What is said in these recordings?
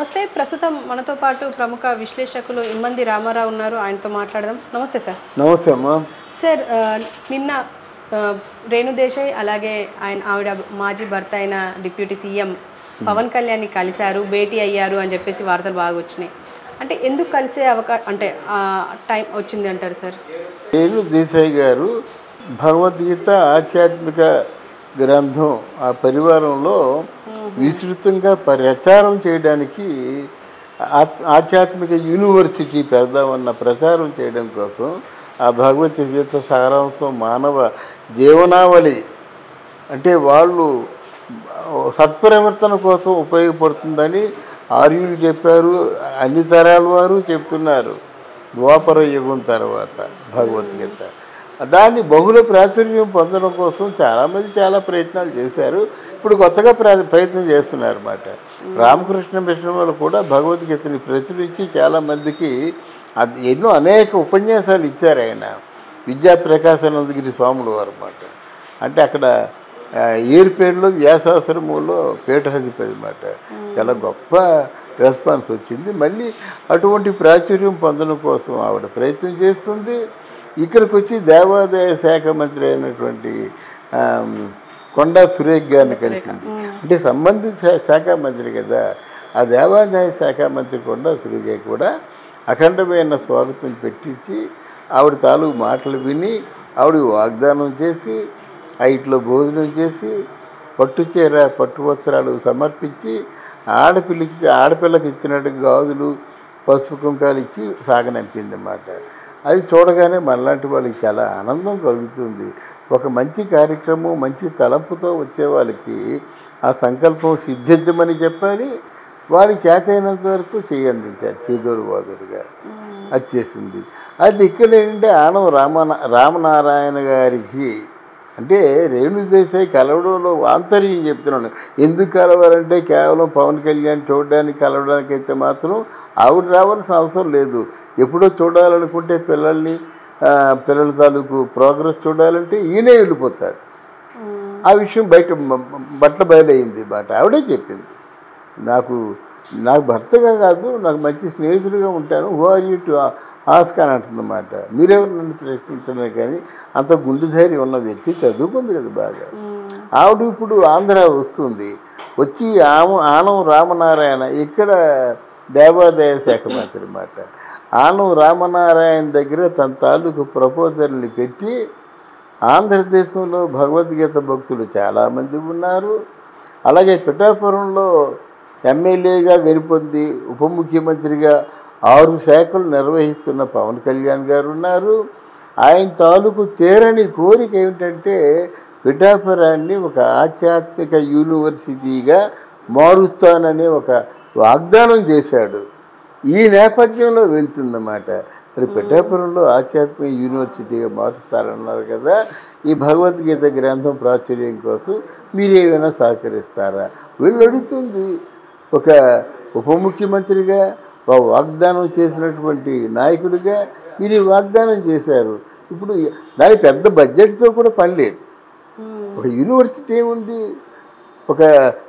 నమస్తే. ప్రస్తుతం మనతో పాటు ప్రముఖ విశ్లేషకులు ఇమ్మంది రామారావు ఉన్నారు. ఆయనతో మాట్లాడదాం. నమస్తే సార్. నమస్తే అమ్మా. సార్, నిన్న రేణు దేశాయ్ అలాగే ఆవిడ మాజీ భర్త అయిన డిప్యూటీ సీఎం పవన్ కళ్యాణ్ని కలిశారు, భేటీ అయ్యారు అని చెప్పేసి వార్తలు బాగా వచ్చినాయి. అంటే ఎందుకు కలిసే అంటే టైం వచ్చింది అంటారు సార్? రేణు దేశాయ్ గారు భగవద్గీత ఆధ్యాత్మిక గ్రంథం ఆ పరివారంలో విస్తృతంగా ప్రచారం చేయడానికి ఆధ్యాత్మిక యూనివర్సిటీ పెడదామన్న ప్రచారం చేయడం కోసం ఆ భగవద్గీత సారాంశం మానవ జీవనావళి అంటే వాళ్ళు సత్ప్రవర్తన కోసం ఉపయోగపడుతుందని ఆర్యులు చెప్పారు, అన్ని తరాల వారు చెప్తున్నారు. ద్వాపర యుగం తర్వాత భగవద్గీత దాన్ని బహుళ ప్రాచుర్యం పొందడం కోసం చాలామంది చాలా ప్రయత్నాలు చేశారు. ఇప్పుడు కొత్తగా ప్రయత్నం చేస్తున్నారు అన్నమాట. రామకృష్ణ మిషన్ వాళ్ళు కూడా భగవద్గీతని ప్రచురించి చాలామందికి ఎన్నో అనేక ఉపన్యాసాలు ఇచ్చారు. ఆయన విద్యాప్రకాశానందగిరి స్వాములు వారు అన్నమాట. అంటే అక్కడ ఏర్పేరులో వ్యాసాశ్రమంలో పీఠాధిపతి అన్నమాట. చాలా గొప్ప రెస్పాన్స్ వచ్చింది. మళ్ళీ అటువంటి ప్రాచుర్యం పొందడం కోసం ఆవిడ ప్రయత్నం చేస్తుంది. ఇక్కడికి వచ్చి దేవాదాయ శాఖ మంత్రి అయినటువంటి కొండా సురేఖ్ గారిని కలిసింది. అంటే సంబంధిత శాఖ మంత్రి కదా. ఆ దేవాదాయ శాఖ మంత్రి కొండా సురేఖ్ కూడా అఖండమైన స్వాగతం పెట్టించి ఆవిడ తాలూకు మాటలు విని ఆవిడ వాగ్దానం చేసి ఇంట్లో భోజనం చేసి పట్టుచీర పట్టు వస్త్రాలు సమర్పించి ఆడపిల్లకి ఇచ్చినట్టు గాజులు పసుపు కుంకాలు ఇచ్చి సాగనంపింది అన్నమాట. అది చూడగానే మనలాంటి వాళ్ళకి చాలా ఆనందం కలుగుతుంది. ఒక మంచి కార్యక్రమం మంచి తలంపుతో వచ్చే వాళ్ళకి ఆ సంకల్పం సిద్ధించమని చెప్పాలి, వారికి చేతైనంత వరకు చేయందించారు చేదోడు వాదుడుగా. అది చేసింది. అది ఇక్కడ ఏంటంటే ఆనం రామనారాయణ గారికి అంటే రేణు దేశాయ్ కలవడంలో ఆంతర్యం చెప్తున్నాను. ఎందుకు కలవాలంటే కేవలం పవన్ కళ్యాణ్ చూడడానికి కలవడానికి అయితే మాత్రం ఆవిడ రావాల్సిన అవసరం లేదు. ఎప్పుడో చూడాలనుకుంటే పిల్లల తాలూకు ప్రోగ్రెస్ చూడాలంటే ఈయనే వెళ్ళిపోతాడు. ఆ విషయం బట్ల బయలైంది మాట. ఆవిడే చెప్పింది, నాకు భర్తగా కాదు, నాకు మంచి స్నేహితుడిగా ఉంటాను, who are you to ask అని అంటుందన్నమాట. మీరెవరు నన్ను ప్రశ్నించడమే కానీ అంత గుండె ధైర్యం ఉన్న వ్యక్తి చదువుకుంది కదా బాగా. ఆవిడ ఇప్పుడు ఆంధ్ర వస్తుంది. వచ్చి ఆనం రామనారాయణ ఇక్కడ దేవాదాయ శాఖ మంత్రి అన్నమాట. ఆనం రామనారాయణ దగ్గర తన తాలూకు ప్రపోజల్ని పెట్టి ఆంధ్రదేశంలో భగవద్గీత భక్తులు చాలామంది ఉన్నారు. అలాగే పిఠాపురంలో ఎమ్మెల్యేగా గెలుపొంది ఉప ముఖ్యమంత్రిగా 6 శాఖలు నిర్వహిస్తున్న పవన్ కళ్యాణ్ గారు ఉన్నారు. ఆయన తాలూకు తీరని కోరిక ఏమిటంటే పిఠాపురాన్ని ఒక ఆధ్యాత్మిక యూనివర్సిటీగా మారుస్తానని ఒక వాగ్దానం చేశాడు. ఈ నేపథ్యంలో వెళ్తుందన్నమాట. మరి పిఠాపురంలో ఆధ్యాత్మిక యూనివర్సిటీగా మారుస్తారన్నారు కదా. ఈ భగవద్గీత గ్రంథం ప్రాచుర్యం కోసం మీరేమైనా సహకరిస్తారా వీళ్ళు అడుగుతుంది. ఒక ఉప ముఖ్యమంత్రిగా వాగ్దానం చేసినటువంటి నాయకుడిగా మీరు ఈ వాగ్దానం చేశారు. ఇప్పుడు దాని పెద్ద బడ్జెట్తో కూడా పని లేదు. ఒక యూనివర్సిటీ ఏముంది, ఒక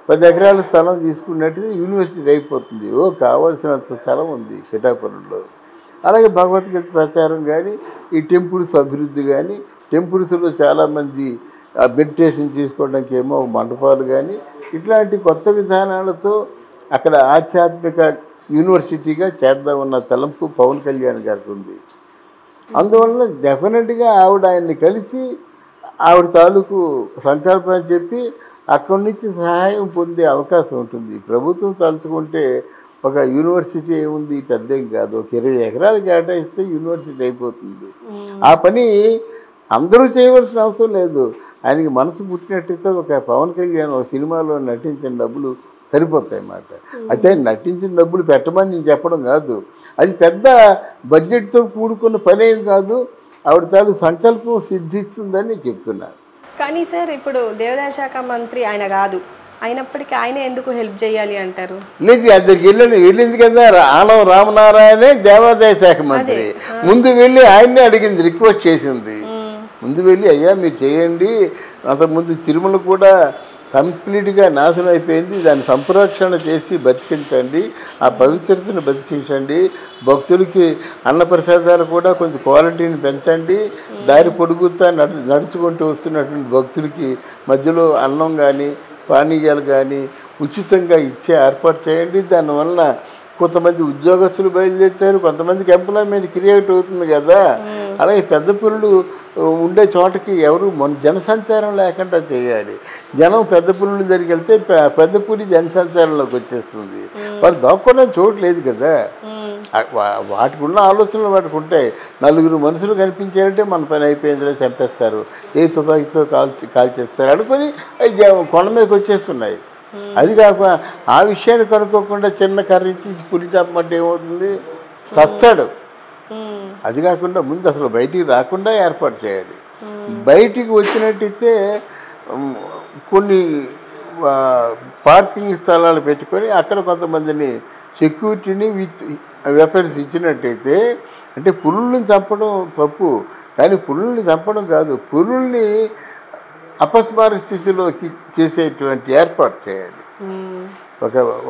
10 ఎకరాల స్థలం తీసుకున్నట్టు యూనివర్సిటీ అయిపోతుంది. కావాల్సినంత స్థలం ఉంది పిఠాపురంలో. అలాగే భగవద్గీత ప్రచారం కానీ ఈ టెంపుల్స్ అభివృద్ధి కానీ టెంపుల్స్లో చాలామంది మెడిటేషన్ చేసుకోవడానికి ఏమో మండపాలు కానీ ఇట్లాంటి కొత్త విధానాలతో అక్కడ ఆధ్యాత్మిక యూనివర్సిటీగా చేద్దామన్న తలంపు పవన్ కళ్యాణ్ గారికి ఉంది. అందువల్ల డెఫినెట్గా ఆవిడ ఆయన్ని కలిసి ఆవిడ తాలూకు సంకల్పాన్ని చెప్పి అక్కడి నుంచి సహాయం పొందే అవకాశం ఉంటుంది. ప్రభుత్వం తలుచుకుంటే ఒక యూనివర్సిటీ ఏముంది, పెద్ద ఏం కాదు, ఒక 20 ఎకరాలు కేటాయిస్తే యూనివర్సిటీ అయిపోతుంది. ఆ పని అందరూ చేయవలసిన అవసరం లేదు. ఆయనకి మనసు పుట్టినట్టయితే ఒక పవన్ కళ్యాణ్ ఒక సినిమాలో నటించిన డబ్బులు సరిపోతాయి అన్నమాట. అయితే నటించిన డబ్బులు పెట్టమని నేను చెప్పడం కాదు, అది పెద్ద బడ్జెట్తో కూడుకున్న పని ఏం కాదు. ఆవిడ తాలూ సంకల్పం సిద్ధిస్తుందని చెప్తున్నాను. కానీ సార్, ఇప్పుడు దేవాదాయ శాఖ మంత్రి ఆయన కాదు, అయినప్పటికీ ఆయన ఎందుకు హెల్ప్ చేయాలి అంటారు? లేదు, అక్కడికి వెళ్ళింది కదా. ఆనం రామనారాయణే దేవాదాయ శాఖ మంత్రి. ముందు వెళ్ళి ఆయన్నే అడిగింది, రిక్వెస్ట్ చేసింది. ముందు వెళ్ళి అయ్యా మీరు చేయండి. అంతకుముందు తిరుమల కూడా కంప్లీట్గా నాశనం అయిపోయింది. దాన్ని సంరక్షణ చేసి బతికించండి, ఆ పవిత్రతను బతికించండి. భక్తులకి అన్నప్రసాదాలు కూడా కొంచెం క్వాలిటీని పెంచండి. దారి పొడుగుతా నడుచుకుంటూ వస్తున్నటువంటి భక్తులకి మధ్యలో అన్నం కానీ పానీయాలు కానీ ఉచితంగా ఇచ్చే ఏర్పాటు చేయండి. దానివల్ల కొంతమంది ఉద్యోగస్తులు బయలుదేరుతారు, కొంతమందికి ఎంప్లాయ్మెంట్ క్రియేట్ అవుతుంది కదా. అలాగే పెద్ద పురులు ఉండే చోటకి ఎవరు జనసంచారం లేకుండా చేయాలి. జనం పెద్ద పురుల దగ్గరికి వెళ్తే పెద్ద పులి జనసంచారంలోకి వచ్చేస్తుంది. వాళ్ళు దాక్కోవడానికి చోటు లేదు కదా. వాటికి ఉన్న ఆలోచనలు వాటికి ఉంటాయి. నలుగురు మనుషులు కనిపించారంటే మన పని అయిపోయిందిలో చంపేస్తారు, ఏ తుపాకీతో కాల్చేస్తారు అనుకొని కొండ మీదకి వచ్చేస్తున్నాయి. అది కాక ఆ విషయాన్ని కనుక్కోకుండా చిన్న కర్ర ఇచ్చి పులి చంపమంటే ఏమవుతుంది, చస్తాడు. అది కాకుండా ముందు అసలు బయటికి రాకుండా ఏర్పాటు చేయాలి. బయటికి వచ్చినట్టయితే కొన్ని పార్కింగ్ స్థలాలు పెట్టుకొని అక్కడ కొంతమందిని సెక్యూరిటీని విత్ వెపన్స్ ఇచ్చినట్టయితే, అంటే పులుల్ని చంపడం తప్పు, కానీ పులుల్ని చంపడం కాదు, పులుల్ని అపస్మార స్థితిలోకి చేసేటువంటి ఏర్పాటు చేయాలి.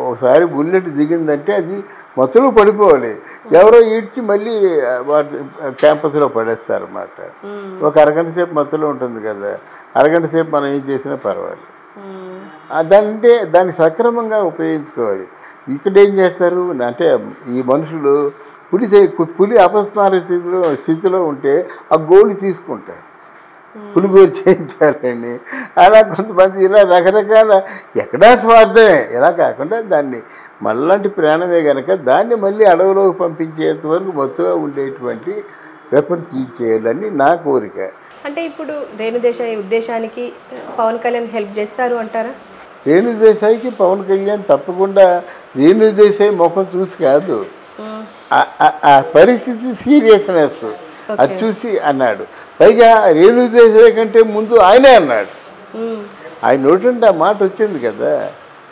ఒకసారి బుల్లెట్ దిగిందంటే అది మొత్తలో పడిపోవాలి. ఎవరో ఈడ్చి మళ్ళీ వాటి క్యాంపస్లో పడేస్తారు అన్నమాట. ఒక అరగంట సేపు మొత్తలో ఉంటుంది కదా, అరగంట సేపు మనం ఏం చేసినా పర్వాలేదు. దాన్ని సక్రమంగా ఉపయోగించుకోవాలి. ఇక్కడ ఏం చేస్తారు అంటే ఈ మనుషులు పులి అపస్మార స్థితిలో ఉంటే ఆ గోలు తీసుకుంటారు, పులిగోరు చేయించాలని. అలా కొంతమంది ఇలా రకరకాల ఎక్కడా స్వార్థమే. ఇలా కాకుండా దాన్ని మళ్ళంటి ప్రాణమే కనుక దాన్ని మళ్ళీ అడవిలోకి పంపించేంత వరకు మొత్తగా ఉండేటువంటి వెపన్స్ యూజ్ చేయాలని నా కోరిక. అంటే ఇప్పుడు రేణుదేశాయి ఉద్దేశానికి పవన్ కళ్యాణ్ హెల్ప్ చేస్తారు అంటారా? రేణుదేశాయికి పవన్ కళ్యాణ్ తప్పకుండా, రేణుదేశాయి ముఖం చూసి కాదు, ఆ పరిస్థితి సీరియస్నెస్ అది చూసి అన్నాడు. పైగా రేణుదేశాయి కంటే ముందు ఆయనే అన్నాడు. ఆయన నోటంటే ఆ మాట వచ్చింది కదా,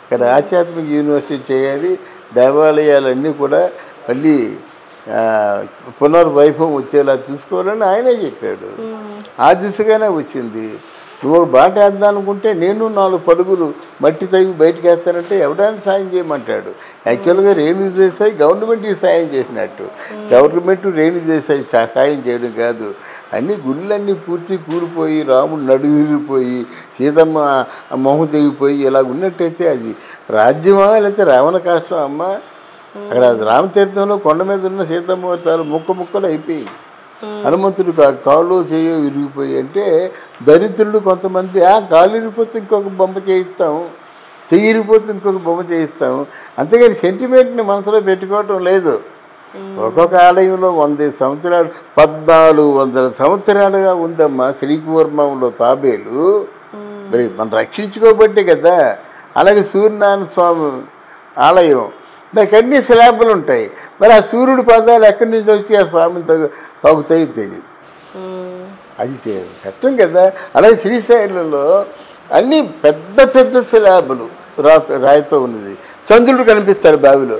ఇక్కడ ఆధ్యాత్మిక యూనివర్సిటీ చేయాలి, దేవాలయాలన్నీ కూడా మళ్ళీ పునర్వైభవం వచ్చేలా చూసుకోవాలని ఆయనే చెప్పాడు. ఆ దిశగానే వచ్చింది. నువ్వు ఒక బాట వేద్దాం అనుకుంటే నేను 4 పడుగులు మట్టి తగ్గి బయటకు వేస్తానంటే ఎవడానికి సాయం చేయమంటాడు. యాక్చువల్గా రేణుదేశాయి గవర్నమెంట్కి సాయం చేసినట్టు, గవర్నమెంట్ రేణుదేశాయి సాయం చేయడం కాదు. అన్ని గుళ్ళన్నీ పూర్తి కూలిపోయి, రాముడు నడువిరిపోయి, సీతమ్మ మొహం తెగిపోయి ఇలా ఉన్నట్టయితే అది రాజ్యమా లేకపోతే రావణ కాష్టం అమ్మ? అక్కడ రామతీర్థంలో కొండ మీద ఉన్న సీతమ్మ చాలా ముక్కలు అయిపోయింది. హనుమంతుడు కాళ్ళు చేయ విరిగిపోయి అంటే దరిద్రులు కొంతమంది కాళ్ళు విరిగిపోతే ఇంకొక బొమ్మ చేయిస్తాం, చెయ్యి విరిగిపోతే ఇంకొక బొమ్మ చేయిస్తాం, అంతేగాని సెంటిమెంట్ని మనసులో పెట్టుకోవటం లేదు. ఒక్కొక్క ఆలయంలో 100 సంవత్సరాలు 1400 సంవత్సరాలుగా ఉందమ్మా శ్రీకూర్మంలో తాబేలు. మరి మనం రక్షించుకోబట్టే కదా. అలాగే సూర్యనారాయణ స్వామి ఆలయం, దానికి అన్ని స్లాబులు ఉంటాయి. మరి ఆ సూర్యుడి పాదాలు ఎక్కడి నుంచి వచ్చి ఆ స్వామిని తాగుతాయో తెలియదు. అది కష్టం కదా. అలాగే శ్రీశైలంలో అన్నీ పెద్ద స్లాబులు రాయితో ఉన్నది. చంద్రుడు కనిపిస్తాడు బావిలో.